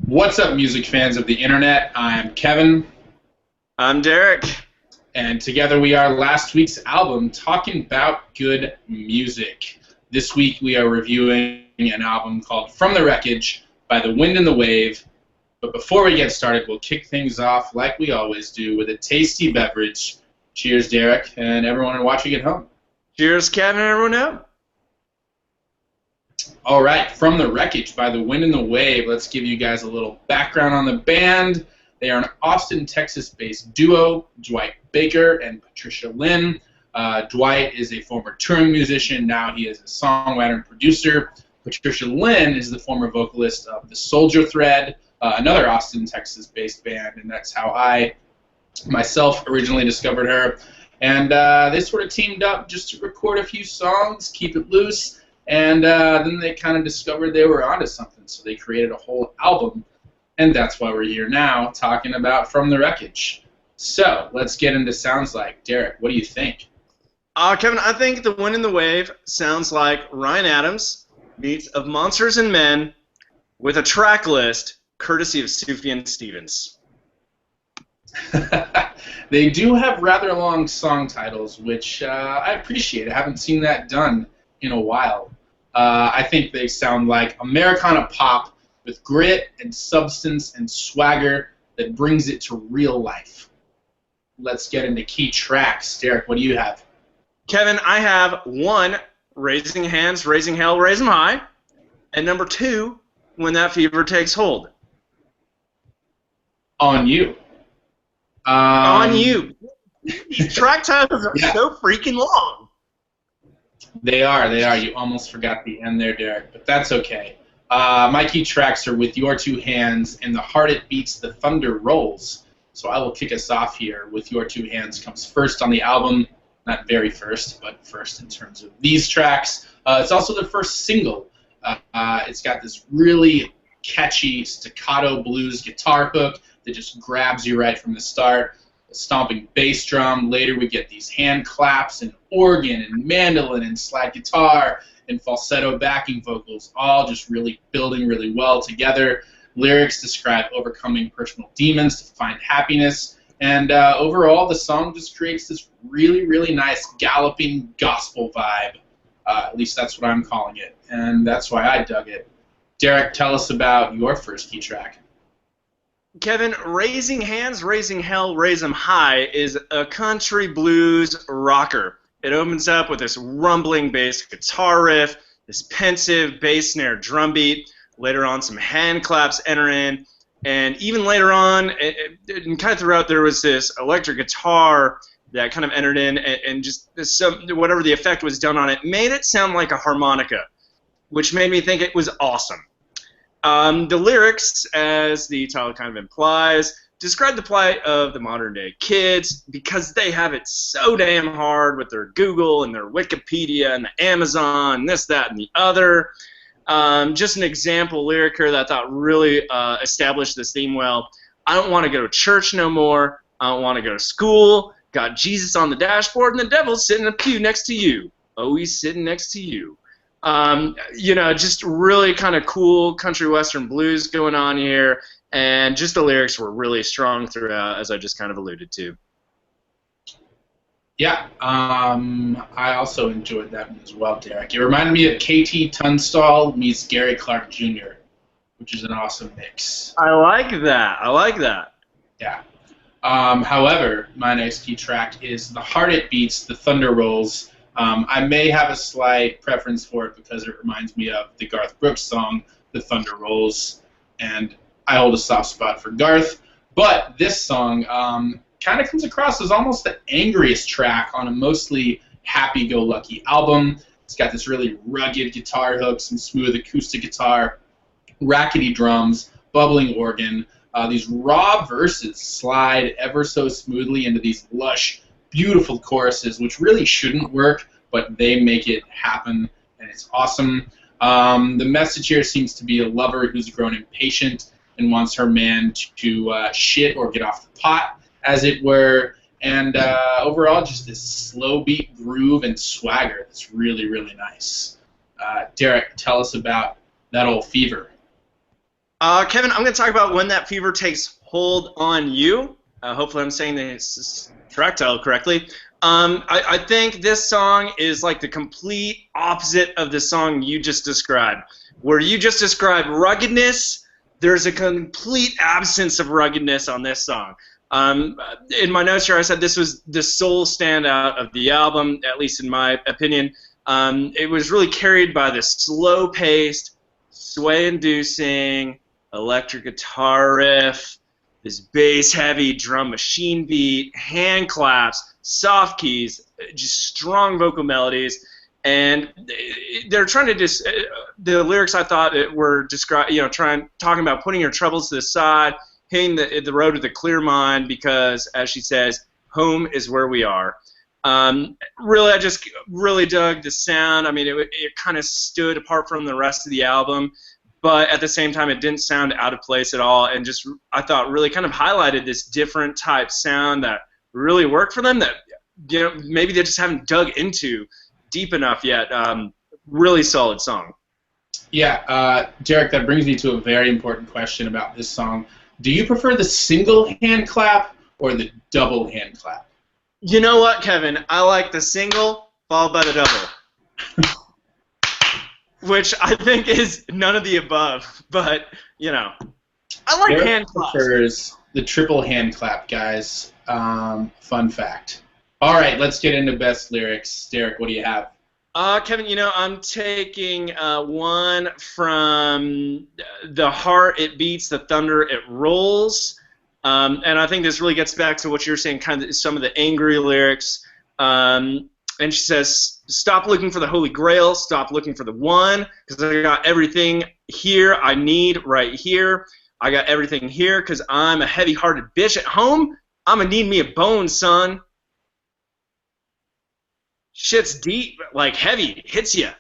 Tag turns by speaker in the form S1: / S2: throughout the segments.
S1: What's up, music fans of the internet? I'm Kevin,
S2: I'm Derek.
S1: and together we are last week's album, talking about good music. This week we are reviewing an album called From the Wreckage by The Wind and the Wave. But before we get started, we'll kick things off like we always do with a tasty beverage. Cheers, Derek, and everyone watching at home.
S2: Cheers, Kevin, and everyone out.
S1: All right, From the Wreckage by The Wind and the Wave. Let's give you guys a little background on the band. They are an Austin, Texas-based duo, Dwight Baker and Patricia Lynn. Dwight is a former touring musician. Now he is a songwriter and producer. Patricia Lynn is the former vocalist of the Soldier Thread, another Austin, Texas-based band, and that's how I myself originally discovered her. And they sort of teamed up just to record a few songs, keep it loose. And then they kind of discovered they were onto something, so they created a whole album, and that's why we're here now, talking about From the Wreckage. So, let's get into Sounds Like. Derek, what do you think?
S2: Kevin, I think The Wind and the Wave sounds like Ryan Adams meets Of Monsters and Men with a track list courtesy of Sufjan Stevens.
S1: They do have rather long song titles, which I appreciate. I haven't seen that done in a while. I think they sound like Americana pop with grit and substance and swagger that brings it to real life. Let's get into key tracks. Derek, what do you have?
S2: Kevin, I have 1, Raising Hands, Raising Hell, Raise 'em High, and number 2, When That Fever Takes Hold.
S1: On You.
S2: On You. These track titles are so freaking long.
S1: They are. You almost forgot the end there, Derek, but that's okay. My key tracks are With Your Two Hands and The Heart It Beats, The Thunder Rolls. So I will kick us off here. With Your Two Hands comes first on the album. Not very first, but first in terms of these tracks. It's also the first single. It's got this really catchy staccato blues guitar hook that just grabs you right from the start. A stomping bass drum. Later we get these hand claps and organ and mandolin and slide guitar and falsetto backing vocals, all just really building really well together. Lyrics describe overcoming personal demons to find happiness, and overall the song just creates this really, really nice galloping gospel vibe. At least that's what I'm calling it, and that's why I dug it. Derek, tell us about your first key track.
S2: Kevin, Raising Hands, Raising Hell, Raise 'em High is a country blues rocker. It opens up with this rumbling bass guitar riff, this pensive bass snare drum beat. Later on, some hand claps enter in, and even later on, and kind of throughout, there was this electric guitar that kind of entered in, and just whatever the effect was done on it made it sound like a harmonica, which made me think it was awesome. The lyrics, as the title kind of implies, describe the plight of the modern-day kids because they have it so damn hard with their Google and their Wikipedia and the Amazon, this, that, and the other. Just an example lyric here that I thought really established this theme well. I don't want to go to church no more. I don't want to go to school. Got Jesus on the dashboard and the devil's sitting in a pew next to you. Oh, he's sitting next to you. Just really kind of cool country western blues going on here, and just the lyrics were really strong throughout, as I just kind of alluded to.
S1: Yeah, I also enjoyed that one as well, Derek. It reminded me of KT Tunstall meets Gary Clark Jr., which is an awesome mix.
S2: I like that.
S1: Yeah. However, my next key track is The Heart It Beats, The Thunder Rolls. I may have a slight preference for it because it reminds me of the Garth Brooks song, The Thunder Rolls, and I hold a soft spot for Garth. But this song kind of comes across as almost the angriest track on a mostly happy-go-lucky album. It's got this really rugged guitar hook, some smooth acoustic guitar, rackety drums, bubbling organ. These raw verses slide ever so smoothly into these lush, beautiful choruses, which really shouldn't work, but they make it happen, and it's awesome. The message here seems to be a lover who's grown impatient and wants her man to shit or get off the pot, as it were, and overall just this slow beat groove and swagger that's really, really nice. Derek, tell us about That Old Fever.
S2: Kevin, I'm going to talk about When That Fever Takes Hold on You. Hopefully I'm saying the track title correctly. I think this song is like the complete opposite of the song you just described. Where you just described ruggedness, there's a complete absence of ruggedness on this song. In my notes here, I said this was the sole standout of the album, at least in my opinion. It was really carried by this slow-paced, sway-inducing electric guitar riff, this bass-heavy drum machine beat, hand claps, soft keys, just strong vocal melodies, and they're trying to the lyrics I thought were talking about putting your troubles to the side, hitting the road with a clear mind, because as she says, home is where we are. Really, I just really dug the sound. I mean, it kind of stood apart from the rest of the album, but at the same time, it didn't sound out of place at all, and just I thought really kind of highlighted this different type sound that really worked for them. That maybe they just haven't dug into deep enough yet. Really solid song.
S1: Yeah, Derek, that brings me to a very important question about this song. Do you prefer the single hand clap or the double hand clap?
S2: You know what, Kevin? I like the single followed by the double. Which I think is none of the above, but, I like
S1: Derek
S2: hand claps.
S1: Prefers the triple hand clap, guys. Fun fact. All right, let's get into best lyrics. Derek, what do you have?
S2: Kevin, I'm taking one from The Heart It Beats, the Thunder It Rolls. And I think this really gets back to what you're saying, kind of some of the angry lyrics. And she says, stop looking for the Holy Grail, stop looking for the one, because I got everything here I need right here. I got everything here because I'm a heavy-hearted bitch at home. I'm going to need me a bone, son. Shit's deep, like heavy, hits you.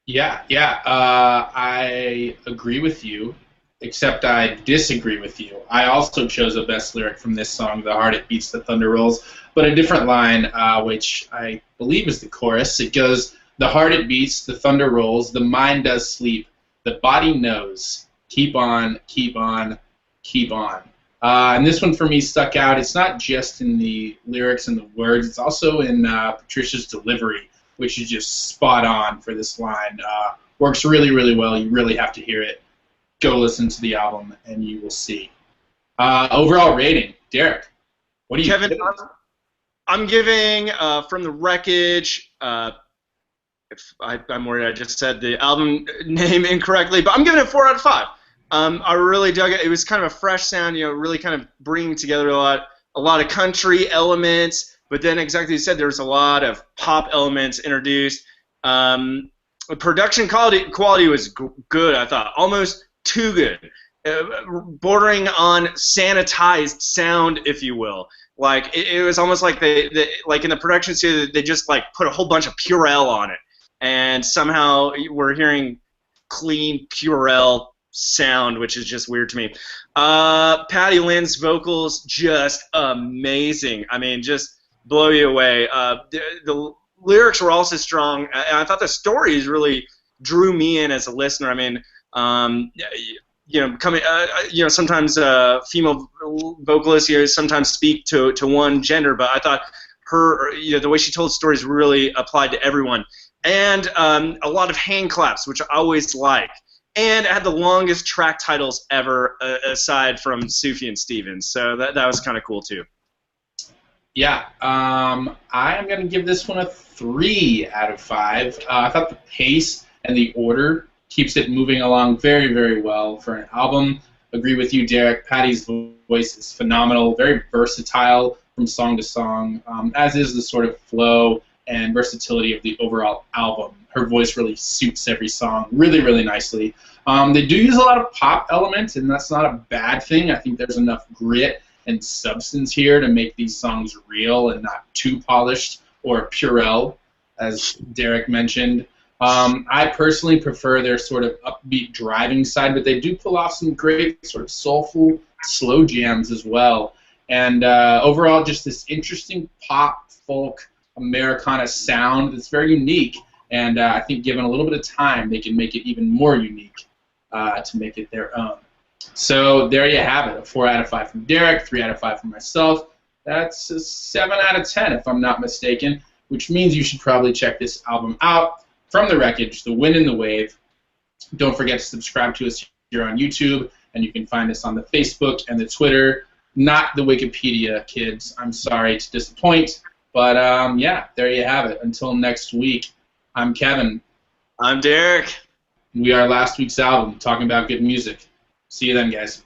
S1: Yeah. I agree with you, except I disagree with you. I also chose a best lyric from this song, The Heart It Beats, the Thunder Rolls, but a different line, which I believe is the chorus. It goes, the heart it beats, the thunder rolls, the mind does sleep, the body knows, keep on, keep on, keep on. And this one for me stuck out. It's not just in the lyrics and the words, it's also in Patricia's delivery, which is just spot on for this line. Works really, really well. You really have to hear it. Go listen to the album, and you will see. Overall rating, Derek, what do you
S2: Kevin,
S1: think?
S2: I'm giving, from the Wreckage, I'm worried I just said the album name incorrectly, but I'm giving it 4 out of 5. I really dug it. It was kind of a fresh sound, really kind of bringing together a lot of country elements, but then exactly as you said, there was a lot of pop elements introduced. Production quality was good, I thought, almost too good, bordering on sanitized sound, if you will. Like it was almost like they like in the production studio, they just like put a whole bunch of Purell on it, and somehow we're hearing clean Purell sound, which is just weird to me. Patty Lynn's vocals just amazing. I mean, just blow you away. The lyrics were also strong, and I thought the stories really drew me in as a listener. I mean, sometimes female vocalists, sometimes speak to one gender, but I thought her, the way she told stories really applied to everyone, and a lot of hand claps, which I always like. And it had the longest track titles ever, aside from Sufjan Stevens. So that was kind of cool, too.
S1: Yeah, I am going to give this one a 3 out of 5. I thought the pace and the order keeps it moving along very, very well for an album. Agree with you, Derek. Patty's voice is phenomenal, very versatile from song to song, as is the sort of flow and versatility of the overall album. Her voice really suits every song really, really nicely. They do use a lot of pop elements, and that's not a bad thing. I think there's enough grit and substance here to make these songs real and not too polished or Purell, as Derek mentioned. I personally prefer their sort of upbeat driving side, but they do pull off some great sort of soulful slow jams as well. And overall, just this interesting pop, folk, Americana sound that's very unique. And I think given a little bit of time, they can make it even more unique. to make it their own. So there you have it, a 4 out of 5 from Derek, 3 out of 5 from myself. That's a 7 out of 10 if I'm not mistaken, which means you should probably check this album out. From the Wreckage, The Wind and the Wave. Don't forget to subscribe to us here on YouTube, and you can find us on the Facebook and the Twitter, not the Wikipedia, kids. I'm sorry to disappoint, but yeah, there you have it. Until next week, I'm Kevin.
S2: I'm Derek.
S1: We are last week's album, talking about good music. See you then, guys.